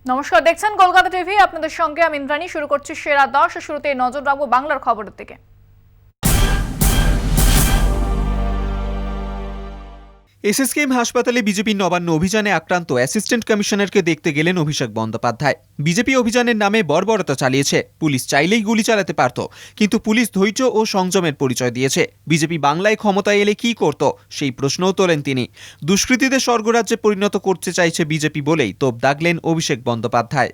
নমস্কার, দেখছেন কলকাতা টিভি। আপনাদের সঙ্গে আমি ইন্দ্রাণী। শুরু করছি সেরা 10। শুরুতে নজর রাখবো বাংলার খবরের দিকে। এসএসকেএম হাসপাতালে বিজেপির নবান্ন অভিযানে আক্রান্ত অ্যাসিস্ট্যান্ট কমিশনারকে দেখতে গেলেন অভিষেক বন্দ্যোপাধ্যায়। বিজেপি অভিযানের নামে বর্বরতা চালিয়েছে। পুলিশ চাইলেই গুলি চালাতে পারত, কিন্তু পুলিশ ধৈর্য ও সংযমের পরিচয় দিয়েছে। বিজেপি বাংলায় ক্ষমতায় এলে কি করত, সেই প্রশ্নও তোলেন তিনি। দুষ্কৃতীদের স্বর্গরাজ্যে পরিণত করতে চাইছে বিজেপি বলেই তোপ দাগলেন অভিষেক বন্দ্যোপাধ্যায়।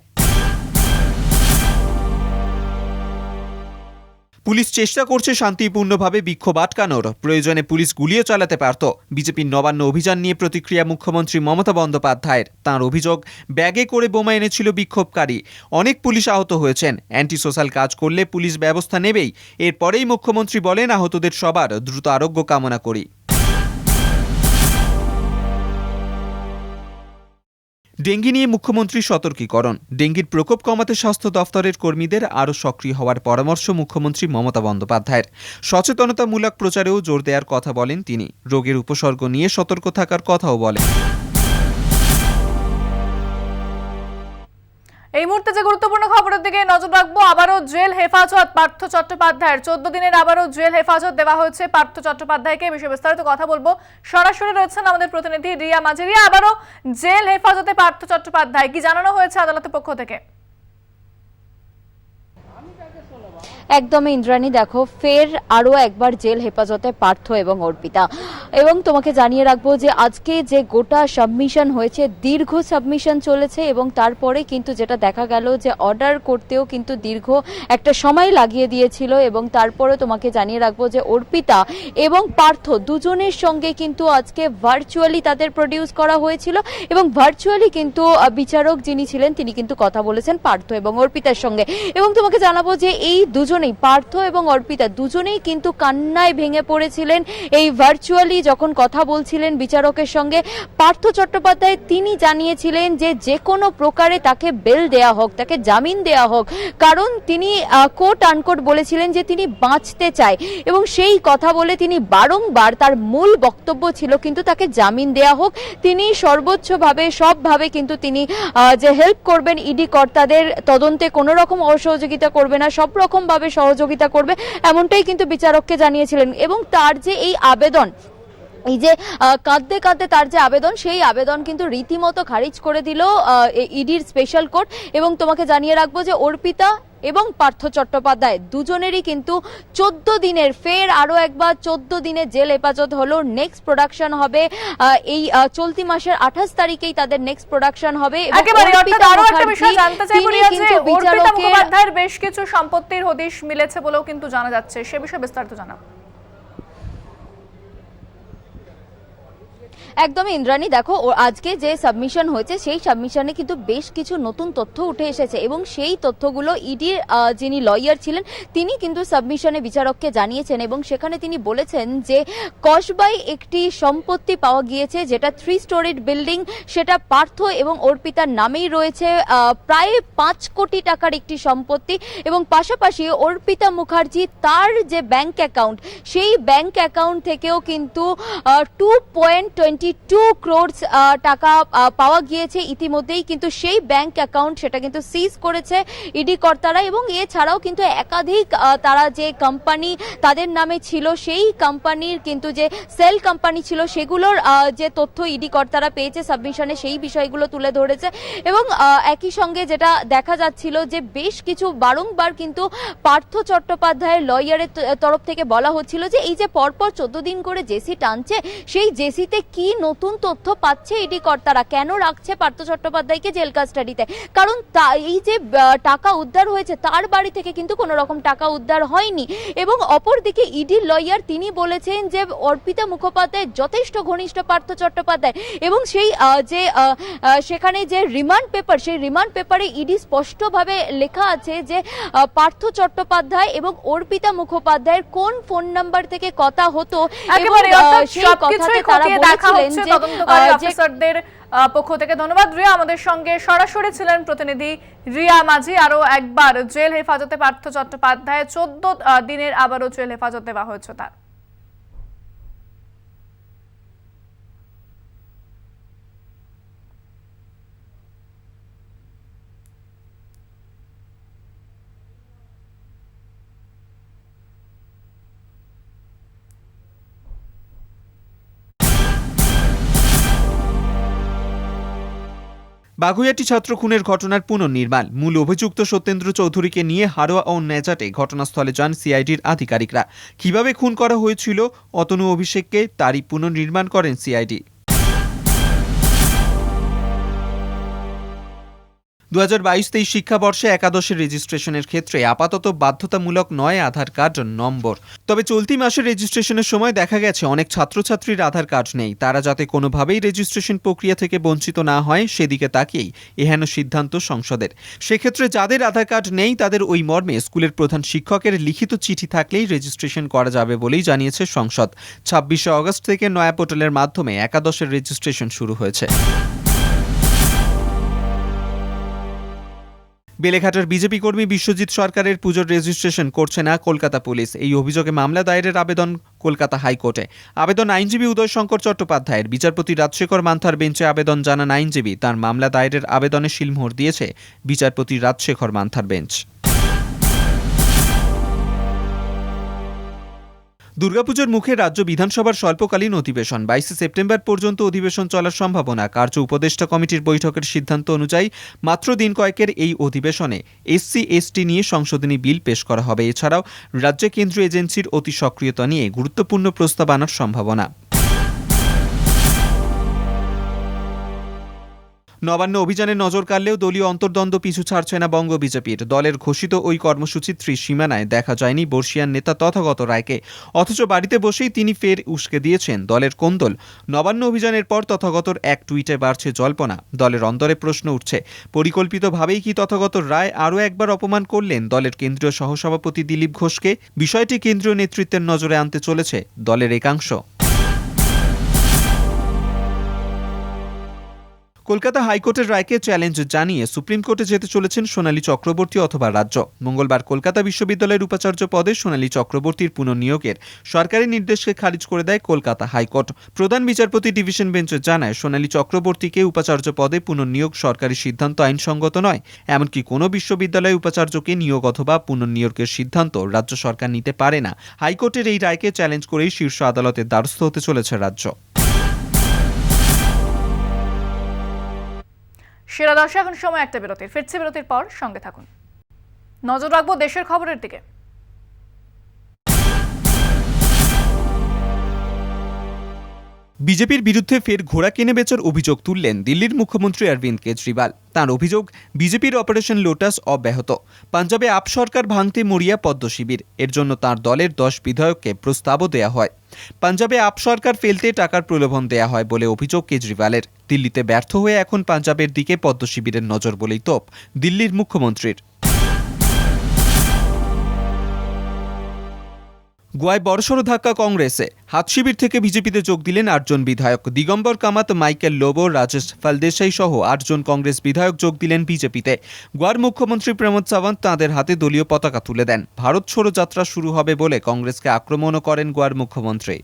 পুলিশ চেষ্টা করছে শান্তিপূর্ণভাবে বিক্ষোভ আটকানোর, প্রয়োজনে পুলিশ গুলিও চালাতে পারত। বিজেপির নবান্ন অভিযান নিয়ে প্রতিক্রিয়া মুখ্যমন্ত্রী মমতা বন্দ্যোপাধ্যায়ের। তাঁর অভিযোগ, ব্যাগে করে বোমা এনেছিল বিক্ষোভকারী। অনেক পুলিশ আহত হয়েছেন। অ্যান্টি সোশ্যাল কাজ করলে পুলিশ ব্যবস্থা নেবেই। এরপরেই মুখ্যমন্ত্রী বলেন, আহতদের সবার দ্রুত আরোগ্য কামনা করি। ডেঙ্গি নিয়ে মুখ্যমন্ত্রীর সতর্কীকরণ। ডেঙ্গির প্রকোপ কমাতে স্বাস্থ্য দফতরের কর্মীদের আরও সক্রিয় হওয়ার পরামর্শ মুখ্যমন্ত্রী মমতা বন্দ্যোপাধ্যায়ের। সচেতনতামূলক প্রচারেও জোর দেওয়ার কথা বলেন তিনি। রোগের উপসর্গ নিয়ে সতর্ক থাকার কথাও বলেন। এই মুহূর্তে যে গুরুত্বপূর্ণ খবরের দিকে নজর রাখবো। আবারও জেল হেফাজত পার্থ চট্টোপাধ্যায়ের। 14 দিনের আবারও জেল হেফাজত দেওয়া হয়েছে পার্থ চট্টোপাধ্যায়কে। বিষয়ে বিস্তারিত কথা বলবো। সরাসরি রয়েছেন আমাদের প্রতিনিধি রিয়া মাঝি। রিয়া, আবারও জেল হেফাজতে পার্থ চট্টোপাধ্যায়, কি জানানো হয়েছে আদালতের পক্ষ থেকে? একদমই ইন্দ্রাণী, দেখো ফের আরও একবার জেল হেফাজতে পার্থ এবং অর্পিতা। এবং তোমাকে জানিয়ে রাখবো যে আজকে যে গোটা সাবমিশন হয়েছে, দীর্ঘ সাবমিশন চলেছে এবং তারপরে কিন্তু যেটা দেখা গেল যে অর্ডার করতেও কিন্তু দীর্ঘ একটা সময় লাগিয়ে দিয়েছিল। এবং তারপরে তোমাকে জানিয়ে রাখবো যে অর্পিতা এবং পার্থ দুজনের সঙ্গে কিন্তু আজকে ভার্চুয়ালি তাদের প্রডিউস করা হয়েছিল এবং ভার্চুয়ালি কিন্তু বিচারক যিনি ছিলেন তিনি কিন্তু কথা বলেছেন পার্থ এবং অর্পিতার সঙ্গে। এবং তোমাকে জানাবো যে এই দুজনেই, পার্থ এবং অর্পিতা দুজনেই কিন্তু কান্নায় ভেঙে পড়েছিলেন এই ভার্চুয়ালি যখন কথা বলছিলেন বিচারকের সঙ্গে। পার্থ চট্টোপাধ্যায় তিনি জানিয়েছিলেন যে যে কোনো প্রকারে তাকে বেল দেয়া হোক, তাকে জামিন দেয়া হোক, কারণ তিনি কোট আনকোট বলেছিলেন যে তিনি বাঁচতে চায়। এবং সেই কথা বলে তিনি বারংবার, তার মূল বক্তব্য ছিল কিন্তু তাকে জামিন দেয়া হোক। তিনি সর্বোচ্চভাবে সবভাবে কিন্তু তিনি যে হেল্প করবেন, ইডি কর্তাদের তদন্তে কোনো রকম অসহযোগিতা করবে না, সব রকম ভাবে সহযোগিতা করবে, এমনটাই কিন্তু বিচারককে জানিয়েছিলেন। এবং তার যে এই আবেদন, এই যে কাঁদতে কাঁদতে তার যে আবেদন, সেই আবেদন কিন্তু রীতিমতো খারিজ করে দিল ইডির স্পেশাল কোর্ট। এবং তোমাকে জানিয়ে রাখবো যে অর্পিতা এবং পার্থ চট্টোপাধ্যায় দুজনেরই কিন্তু 14 দিনের, ফের আরো একবার 14 দিনের জেল হেফাজত হলো। নেক্সট প্রোডাকশন হবে এই চলতি মাসের 28 তারিখেই তাদের নেক্সট প্রোডাকশন হবে। অর্পিতা মুখোপাধ্যায়ের বেশ কিছু সম্পত্তির হদিশ মিলেছে বলেও কিন্তু জানা যাচ্ছে, সে বিষয়ে বিস্তারিত জানাবো। একদমই ইন্দ্রাণী, দেখো আজকে যে সাবমিশন হয়েছে সেই সাবমিশনে কিন্তু বেশ কিছু নতুন তথ্য উঠে এসেছে এবং সেই তথ্যগুলো ইডির যিনি লয়ার ছিলেন তিনি কিন্তু সাবমিশনে বিচারককে জানিয়েছেন। এবং সেখানে তিনি বলেছেন যে কসবাই একটি সম্পত্তি পাওয়া গিয়েছে, যেটা 3 স্টোরিড বিল্ডিং, সেটা পার্থ এবং অর্পিতার নামেই রয়েছে। প্রায় 5 কোটি টাকার একটি সম্পত্তি। এবং পাশাপাশি অর্পিতা মুখার্জি তার যে ব্যাংক অ্যাকাউন্ট, সেই ব্যাংক অ্যাকাউন্ট থেকেও কিন্তু 2.22 crore টাকা পাওয়া গিয়েছে ইতিমধ্যেই। কিন্তু সেই ব্যাংক অ্যাকাউন্ট সেটা কিন্তু সিজ করেছে ইডি কর্তারা। এবং এছাড়াও কিন্তু একাধিক তারা যে কোম্পানি তাদের নামে ছিল, সেই কোম্পানির কিন্তু যে সেল কোম্পানি ছিল সেগুলোর যে তথ্য ইডি কর্তারা পেয়েছে সাবমিশনে, সেই বিষয়গুলো তুলে ধরেছে। এবং একই সঙ্গে যেটা দেখা যাচ্ছিল যে বেশ কিছু বারংবার কিন্তু পার্থ চট্টোপাধ্যায়ের লয়ারের তরফ থেকে বলা হচ্ছিল যে এই যে পরপর 14 দিন করে জেসি টানছে, সেই জেসিতে কি নতুন তথ্য পাচ্ছে ইডি কর্তারা, কেন রাখছে পার্থ চট্টোপাধ্যায়কে জেল কাস্টাডিতে। কারণ এই যে টাকা উদ্ধার হয়েছে তার বাড়ি থেকে কিন্তু কোনো রকম টাকা উদ্ধার হয়নি। এবং অপরদিকে ইডির লয়ার তিনি বলেছেন যে অর্পিতা মুখোপাধ্যায় যথেষ্ট ঘনিষ্ঠ পার্থ চট্টোপাধ্যায়। এবং সেই যে সেখানে যে রিমান্ড পেপার, সেই রিমান্ড পেপারে ইডি স্পষ্টভাবে লেখা আছে যে পার্থ চট্টোপাধ্যায় এবং অর্পিতা মুখোপাধ্যায়ের কোন ফোন নাম্বার থেকে কথা হতো, এবং সেই কথাতে তারা বলেছিলেন যে অফিসারদের পক্ষ থেকে। ধন্যবাদ রিয়া, আমাদের সঙ্গে সরাসরি ছিলেন প্রতিনিধি রিয়া মাঝি। আরো একবার জেল হেফাজতে পার্থ চট্টোপাধ্যায়, 14 দিনের আবারও জেল হেফাজত দেওয়া হয়েছে তার। বাগুইআটি ছাত্র খুনের ঘটনার পুনর্নির্মাণ, মূল অভিযুক্ত সত্যেন্দ্র চৌধুরীকে নিয়ে হাড়োয়া ও নেজাটে ঘটনাস্থলে যান সিআইডির আধিকারিকরা। কিভাবে খুন করা হয়েছিল অতনু অভিষেককে তারই পুনর্নির্মাণ করেন সিআইডি। 2022-23 শিক্ষাবর্ষে একাদশের রেজিস্ট্রেশনের ক্ষেত্রে আপাতত বাধ্যতামূলক নয় আধার কার্ড নম্বর। তবে চলতি মাসের রেজিস্ট্রেশনের সময় দেখা গেছে অনেক ছাত্রছাত্রীর আধার কার্ড নেই। তারা যাতে কোনোভাবেই রেজিস্ট্রেশন প্রক্রিয়া থেকে বঞ্চিত না হয় সেদিকে তাকিয়েই এহেন সিদ্ধান্ত সংসদের। সেক্ষেত্রে যাদের আধার কার্ড নেই তাদের ওই মর্মে স্কুলের প্রধান শিক্ষকের লিখিত চিঠি থাকলেই রেজিস্ট্রেশন করা যাবে বলেই জানিয়েছে সংসদ। 26শে অগস্ট থেকে নয়া পোর্টালের মাধ্যমে একাদশের রেজিস্ট্রেশন শুরু হয়েছে। বেলেঘাটার বিজেপি কর্মী বিশ্বজিৎ সরকারের পুজোর রেজিস্ট্রেশন করছে না কলকাতা পুলিশ। এই অভিযোগে মামলা দায়েরের আবেদন কলকাতা হাইকোর্টে। আবেদন আইনজীবী উদয় শঙ্কর চট্টোপাধ্যায়ের। বিচারপতি রাজশেখর মান্থার বেঞ্চে আবেদন জানান আইনজীবী। তার মামলা দায়েরের আবেদনে সিলমোহর দিয়েছে বিচারপতি রাজশেখর মান্থার বেঞ্চ। দুর্গাপুজোর মুখে রাজ্য বিধানসভার স্বল্পকালীন অধিবেশন। 22 সেপ্টেম্বর পর্যন্ত অধিবেশন চলার সম্ভাবনা। কার্য উপদেষ্টা কমিটির বৈঠকের সিদ্ধান্ত অনুযায়ী মাত্র দিন কয়েকের এই অধিবেশনে SC/ST নিয়ে সংশোধনী বিল পেশ করা হবে। এছাড়াও রাজ্যে কেন্দ্রীয় এজেন্সির অতি সক্রিয়তা নিয়ে গুরুত্বপূর্ণ প্রস্তাব আনার সম্ভাবনা। নবান্ন অভিযানে নজর কাড়লেও দলীয় অন্তর্দ্বন্দ্ব পিছু ছাড়ছে না বঙ্গ বিজেপির। দলের ঘোষিত ওই কর্মসূচির ত্রিসীমানায় দেখা যায়নি বর্ষিয়ান নেতা তথাগত রায়কে। অথচ বাড়িতে বসেই তিনি ফের উস্কে দিয়েছেন দলের কোন্দল। নবান্ন অভিযানের পর তথাগতর এক টুইটে বাড়ছে জল্পনা। দলের অন্দরে প্রশ্ন উঠছে, পরিকল্পিতভাবেই কি তথাগত রায় আরও একবার অপমান করলেন দলের কেন্দ্রীয় সহসভাপতি দিলীপ ঘোষকে? বিষয়টি কেন্দ্রীয় নেতৃত্বের নজরে আনতে চলেছে দলের একাংশ। কলকাতা হাইকোর্টের রায়কে চ্যালেঞ্জ জানিয়ে সুপ্রিম কোর্টে যেতে চলেছেন সোনালী চক্রবর্তী অথবা রাজ্য। মঙ্গলবার কলকাতা বিশ্ববিদ্যালয়ের উপাচার্য পদে সোনালী চক্রবর্তীর পুনর্নিয়োগের সরকারি নির্দেশকে খারিজ করে দেয় কলকাতা হাইকোর্ট। প্রধান বিচারপতি ডিভিশন বেঞ্চ জানায়, সোনালী চক্রবর্তীকে উপাচার্য পদে পুনর্নিয়োগ সরকারি সিদ্ধান্ত আইনসঙ্গত নয়। এমনকি কোনো বিশ্ববিদ্যালয়ে উপাচার্যকে নিয়োগ অথবা পুনর্নিয়োগের সিদ্ধান্ত রাজ্য সরকার নিতে পারে না। হাইকোর্টের এই রায়কে চ্যালেঞ্জ করেই শীর্ষ আদালতের দ্বারস্থ হতে চলেছে রাজ্য। সেরা দর্শক, এখন সময় একটা বিরতির। ফিরছি বিরতির পর, সঙ্গে থাকুন। নজর রাখবো দেশের খবরের দিকে। বিজেপির বিরুদ্ধে ফের ঘোড়া কিনে বেচার অভিযোগ তুললেন দিল্লির মুখ্যমন্ত্রী অরবিন্দ কেজরিওয়াল। তাঁর অভিযোগ, বিজেপির অপারেশন লোটাস অব্যাহত। পাঞ্জাবে আপ সরকার ভাঙতে মরিয়া পদ্ম শিবির। এর জন্য তাঁর দলের 10 বিধায়ককে প্রস্তাবও দেয়া হয়। পাঞ্জাবে আপ সরকার ফেলতে টাকার প্রলোভন দেয়া হয় বলে অভিযোগ কেজরিওয়ালের। দিল্লিতে ব্যর্থ হয়ে এখন পাঞ্জাবের দিকে পদ্ম শিবিরের নজর বলেই তোপ দিল্লির মুখ্যমন্ত্রীর। গোয়ায় বড়সড় ধাক্কা কংগ্রেসে। হাত শিবির থেকে বিজেপিতে যোগ দিলেন 8 জন বিধায়ক। দিগম্বর কামাত, মাইকেল লোবো, রাজেশ ফালদেশাই সহ 8 জন কংগ্রেস বিধায়ক যোগ দিলেন বিজেপিতে। গোয়ার মুখ্যমন্ত্রী প্রমোদ সাওয়ন্ত তাঁদের হাতে দলীয় পতাকা তুলে দেন। ভারত ছোড়ো যাত্রা শুরু হবে বলে কংগ্রেসকে আক্রমণও করেন গোয়ার মুখ্যমন্ত্রী।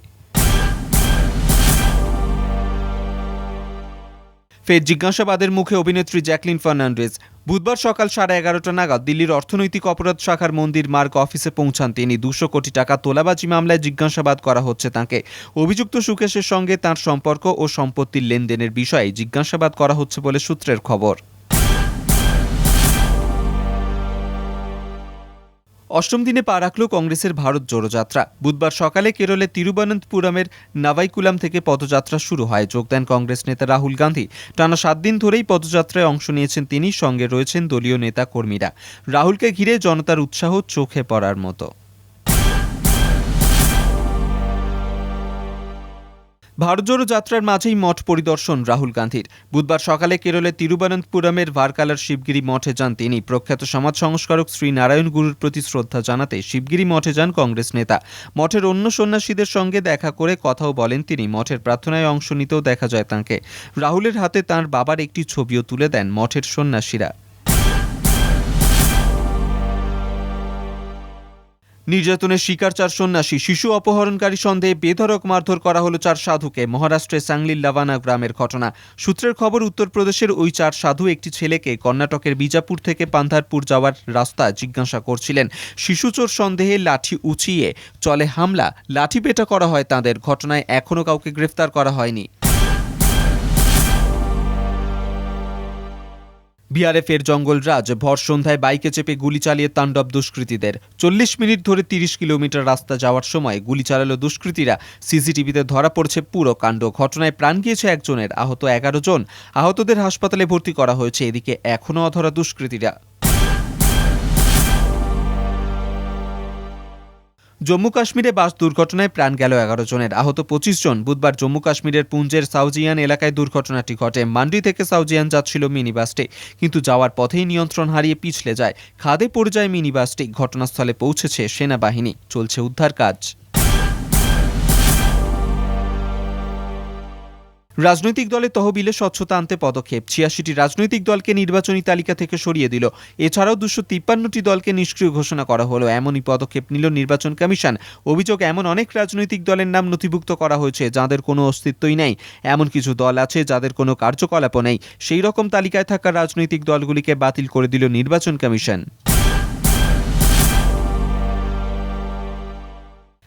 ফের জিজ্ঞাসাবাদের মুখে অভিনেত্রী জ্যাকলিন ফার্নান্ডেজ। বুধবার সকাল 11:30 নাগাদ দিল্লির অর্থনৈতিক অপরাধ শাখার মন্দির মার্গ অফিসে পৌঁছান তিনি। 200 কোটি টাকা তোলাবাজি মামলায় জিজ্ঞাসাবাদ করা হচ্ছে তাঁকে। অভিযুক্ত সুকেশের সঙ্গে তাঁর সম্পর্ক ও সম্পত্তির লেনদেনের বিষয়ে জিজ্ঞাসাবাদ করা হচ্ছে বলে সূত্রের খবর। অষ্টম দিনে পা রাখল কংগ্রেসের ভারত জোড়ো যাত্রা। বুধবার সকালে কেরলের তিরুবনন্তপুরমের নাভাইকুলাম থেকে পদযাত্রা শুরু হয়। যোগ দেন কংগ্রেস নেতা রাহুল গান্ধী। টানা 7 দিন ধরেই পদযাত্রায় অংশ নিয়েছেন তিনি। সঙ্গে রয়েছেন দলীয় নেতা কর্মীরা। রাহুলকে ঘিরে জনতার উৎসাহ চোখে পড়ার মতো। ভারত জোড়ো যাত্রার মাঝেই মঠ পরিদর্শন রাহুল গান্ধীর। বুধবার সকালে কেরলের তিরুবনন্তপুরমের ভারকালার শিবগিরি মঠে যান তিনি। প্রখ্যাত সমাজ সংস্কারক শ্রী নারায়ণ গুরুর প্রতি শ্রদ্ধা জানাতে শিবগিরি মঠে যান কংগ্রেস নেতা। মঠের অন্য সন্ন্যাসীদের সঙ্গে দেখা করে কথাও বলেন তিনি। মঠের প্রার্থনায় অংশ নিতেও দেখা যায় তাঁকে। রাহুলের হাতে তাঁর বাবার একটি ছবিও তুলে দেন মঠের সন্ন্যাসীরা। নির্যাতনের শিকার 4 সন্ন্যাসী। শিশু অপহরণকারী সন্দেহে বেধড়ক মারধর করা হলো 4 সাধুকে। মহারাষ্ট্রের সাংলির লাভানা গ্রামের ঘটনা। সূত্রের খবর, উত্তরপ্রদেশের ওই 4 সাধু একটি ছেলেকে কর্ণাটকের বিজাপুর থেকে পান্ধারপুর যাওয়ার রাস্তা জিজ্ঞাসা করছিলেন। শিশুচোর সন্দেহে লাঠি উঁচিয়ে চলে হামলা। লাঠিপেটা করা হয় তাঁদের। ঘটনায় এখনও কাউকে গ্রেফতার করা হয়নি। বিহারে ফের জঙ্গলরাজ। ভর সন্ধ্যায় বাইকে চেপে গুলি চালিয়ে তাণ্ডব দুষ্কৃতীদের। 40 মিনিট ধরে 30 কিলোমিটার রাস্তা যাওয়ার সময় গুলি চালালো দুষ্কৃতীরা। সিসিটিভিতে ধরা পড়ছে পুরো কাণ্ড। ঘটনায় প্রাণ গিয়েছে একজনের, আহত 11 জন। আহতদের হাসপাতালে ভর্তি করা হয়েছে। এদিকে এখনও অধরা দুষ্কৃতীরা। জম্মু কাশ্মীরে বাস দুর্ঘটনায় প্রাণ গেল 11 জনের, আহত 25 জন। বুধবার জম্মু কাশ্মীরের পুঞ্জের সাউজিয়ান এলাকায় দুর্ঘটনাটি ঘটে। মান্ডি থেকে সাউজিয়ান যাচ্ছিল মিনি বাসটি, কিন্তু যাওয়ার পথেই নিয়ন্ত্রণ হারিয়ে পিছলে যায়। খাদে পড়ে যায় মিনি বাসটি। ঘটনাস্থলে পৌঁছেছে সেনাবাহিনী, চলছে উদ্ধার কাজ। রাজনৈতিক দলের তহবিলে স্বচ্ছতা আনতে পদক্ষেপ। 86টি রাজনৈতিক দলকে নির্বাচনী তালিকা থেকে সরিয়ে দিল। এছাড়াও 253টি দলকে নিষ্ক্রিয় ঘোষণা করা হলো। এমনই পদক্ষেপ নিল নির্বাচন কমিশন। অভিযোগ, এমন অনেক রাজনৈতিক দলের নাম নথিভুক্ত করা হয়েছে যাদের কোনো অস্তিত্বই নেই। এমন কিছু দল আছে যাদের কোনো কার্যকলাপও নেই। সেই রকম তালিকায় থাকা রাজনৈতিক দলগুলিকে বাতিল করে দিল নির্বাচন কমিশন।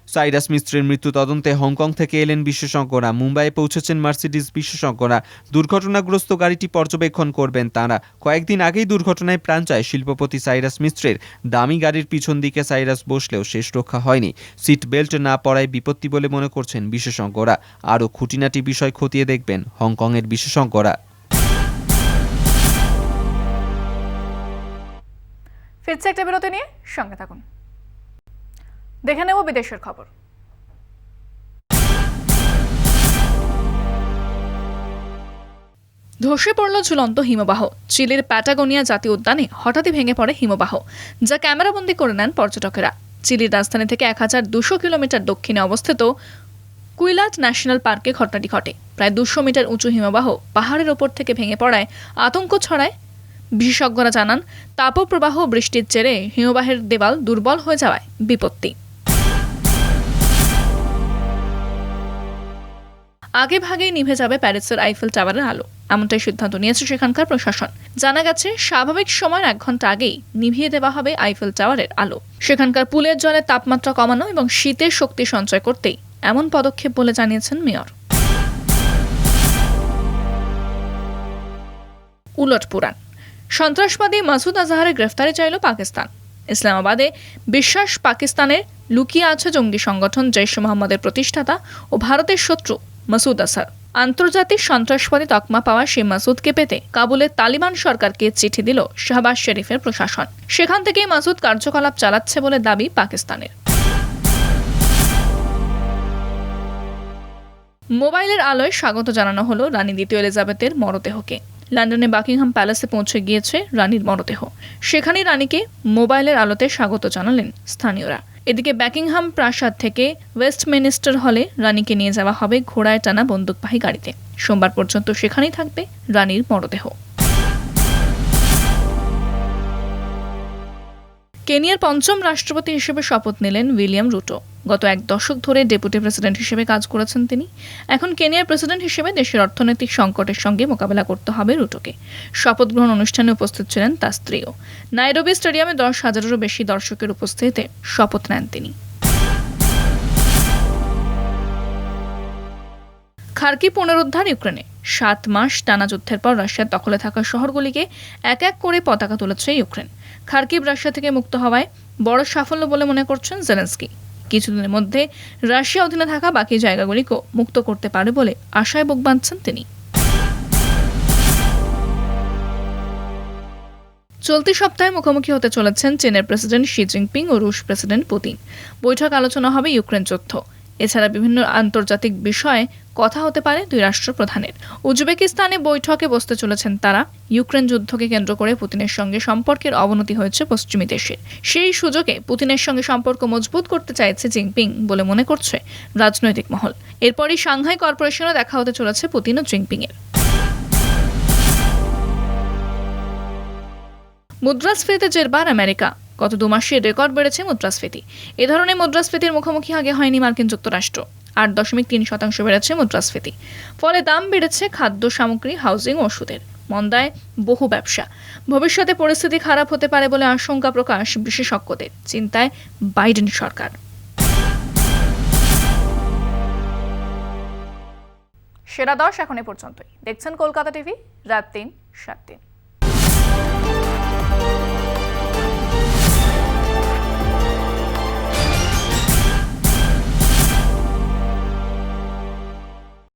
সাইরাস মিস্ত্রির মৃত্যু তদন্তে হংকং থেকে এলেন বিশেষজ্ঞরা। মুম্বাইয়ে পৌঁছেছেন মার্সিডিজ বিশেষজ্ঞরা। দুর্ঘটনাগ্রস্ত গাড়িটি পর্যবেক্ষণ করবেন তাঁরা। কয়েকদিন আগেই দুর্ঘটনায় প্রাণ যায় শিল্পপতি সাইরাস মিস্ত্রির। দামি গাড়ির পিছন দিকে সাইরাস বসলেও শেষ রক্ষা হয়নি। সিট বেল্ট না পরায় বিপত্তি বলে মনে করছেন বিশেষজ্ঞরা। আরও খুঁটিনাটি বিষয় খতিয়ে দেখবেন হংকংয়ের বিশেষজ্ঞরা। ফিরছে একটা বিরতি নিয়ে, সঙ্গে থাকুন। দেখে নেব বিদেশের খবর। ধসে পড়ল ঝুলন্ত হিমবাহ। চিলির প্যাটাগোনিয়া জাতীয় উদ্যানে হঠাৎই ভেঙে পড়ে হিমবাহ, যা ক্যামেরাবন্দি করে নেন পর্যটকেরা। চিলির রাজধানী থেকে 1200 কিলোমিটার দক্ষিণে অবস্থিত কুইলাট ন্যাশনাল পার্কে ঘটনাটি ঘটে। প্রায় 200 মিটার উঁচু হিমবাহ পাহাড়ের ওপর থেকে ভেঙে পড়ায় আতঙ্ক ছড়ায়। বিশেষজ্ঞরা জানান, তাপপ্রবাহ বৃষ্টির জেরে হিমবাহের দেওয়াল দুর্বল হয়ে যাওয়ায় বিপত্তি। আগে ভাগেই নিভে যাবে প্যারিসের আইফেল টাওয়ারের আলো, এমনটাই সিদ্ধান্ত নিয়েছে সেখানকার প্রশাসন। জানা গেছে, স্বাভাবিক সময়ের 1 ঘন্টা আগেই নিভিয়ে দেওয়া হবে আইফেল টাওয়ারের আলো। সেখানকার পুলের জলের তাপমাত্রা কমানো এবং শীতের শক্তি সঞ্চয় করতেই এমন পদক্ষেপ বলে জানিয়েছেন মেয়র। উলটপুরাণ, সন্ত্রাসবাদী মাসুদ আজহারের গ্রেফতারি চাইল পাকিস্তান। ইসলামাবাদে বিশ্বাস পাকিস্তানের লুকিয়ে আছে জঙ্গি সংগঠন জৈশ মোহাম্মদের প্রতিষ্ঠাতা ও ভারতের শত্রু মাসুদ আজহার। আন্তর্জাতিক সন্ত্রাসবাদী তকমা পাওয়া সেই মাসুদকে পেতে কাবুলের তালিবান সরকারকে চিঠি দিল শাহবাজ শরীফের প্রশাসন। সেখান থেকেই মাসুদ কার্যকলাপ চালাচ্ছে বলে দাবি পাকিস্তানের। মোবাইলের আলোয় স্বাগত জানানো হলো রানী দ্বিতীয় এলিজাবেথের মরদেহকে। লন্ডনে বাকিংহাম প্যালেসে পৌঁছে গিয়েছে রানীর মরদেহ। সেখানেই রানীকে মোবাইলের আলোতে স্বাগত জানালেন স্থানীয়রা। এদিকে বাকিংহাম প্রাসাদ থেকে ওয়েস্টমিনিস্টার হলে রানীকে নিয়ে যাওয়া হবে ঘোড়ায় টানা বন্দুকবাহী গাড়িতে। সোমবার পর্যন্ত সেখানেই থাকবে রানীর মরদেহ। কেনিয়ার 5ম রাষ্ট্রপতি হিসেবে শপথ নিলেন উইলিয়াম রুটো। গত 1 দশক ধরে ডেপুটি প্রেসিডেন্ট হিসেবে কাজ করেছেন তিনি। এখন কেনিয়ার প্রেসিডেন্ট হিসেবে দেশের অর্থনৈতিক সংকটের সঙ্গে মোকাবেলা করতে হবে রুটোকে। শপথ গ্রহণ অনুষ্ঠানে উপস্থিত ছিলেন তার স্ত্রীও। নাইরোবি স্টেডিয়ামে 10,000-এরও বেশি দর্শকের উপস্থিতিতে শপথ নেন তিনি। খার্কিভ পুনরুদ্ধার ইউক্রেনে। 7 মাস টানা যুদ্ধের পর রাশিয়ার দখলে থাকা শহরগুলিকে এক এক করে পতাকা তুলেছে ইউক্রেন। খার্কিভ রাশিয়া থেকে মুক্ত হওয়ায় বড় সাফল্য বলে মনে করছেন জেলেনস্কি। কিছুদিনের মধ্যে রাশিয়া অধীনে থাকা বাকি জায়গাগুলিকেও মুক্ত করতে পারে বলে আশায় বুক বাঁধছেন তিনি। চলতি সপ্তাহে মুখোমুখি হতে চলেছেন চীনের প্রেসিডেন্ট শি জিনপিং ও রুশ প্রেসিডেন্ট পুতিন। বৈঠক আলোচনা হবে ইউক্রেন যুদ্ধ। এছাড়া বিভিন্ন আন্তর্জাতিক বিষয়ে কথা হতে পারে দুই রাষ্ট্রপ্রধানের। উজবেকিস্তানে বৈঠকে বসতে চলেছেন তারা। ইউক্রেন যুদ্ধকে কেন্দ্র করে পুতিনের সঙ্গে সম্পর্কের অবনতি হয়েছে পশ্চিমী দেশের। সেই সুযোগে পুতিনের সঙ্গে সম্পর্ক মজবুত করতে চাইছে জিনপিং বলে মনে করছে রাজনৈতিক মহল। এরপরই সাংহাই কর্পোরেশনে দেখা হতে চলেছে পুতিন ও জিনপিং এর। মুদ্রাস্ফীতিতে জেরবার আমেরিকা। গত 2 মাসে রেকর্ড বেড়েছে মুদ্রাস্ফীতি। এ ধরনের মুদ্রাস্ফীতির মুখোমুখি আগে হয়নি মার্কিন যুক্তরাষ্ট্র। 8.3% বেড়েছে মুদ্রাস্ফীতি। ফলে দাম বেড়েছে খাদ্য সামগ্রী, হাউজিং ও ওষুধের। মন্দায় বহু ব্যবসা। ভবিষ্যতে পরিস্থিতি খারাপ হতে পারে বলে আশঙ্কা প্রকাশ বিশেষজ্ঞদের। চিন্তায় বাইডেন সরকার। সেরা 10 এখন এ পর্যন্তই। দেখছেন কলকাতা টিভি, রাত 3, 7 দিন।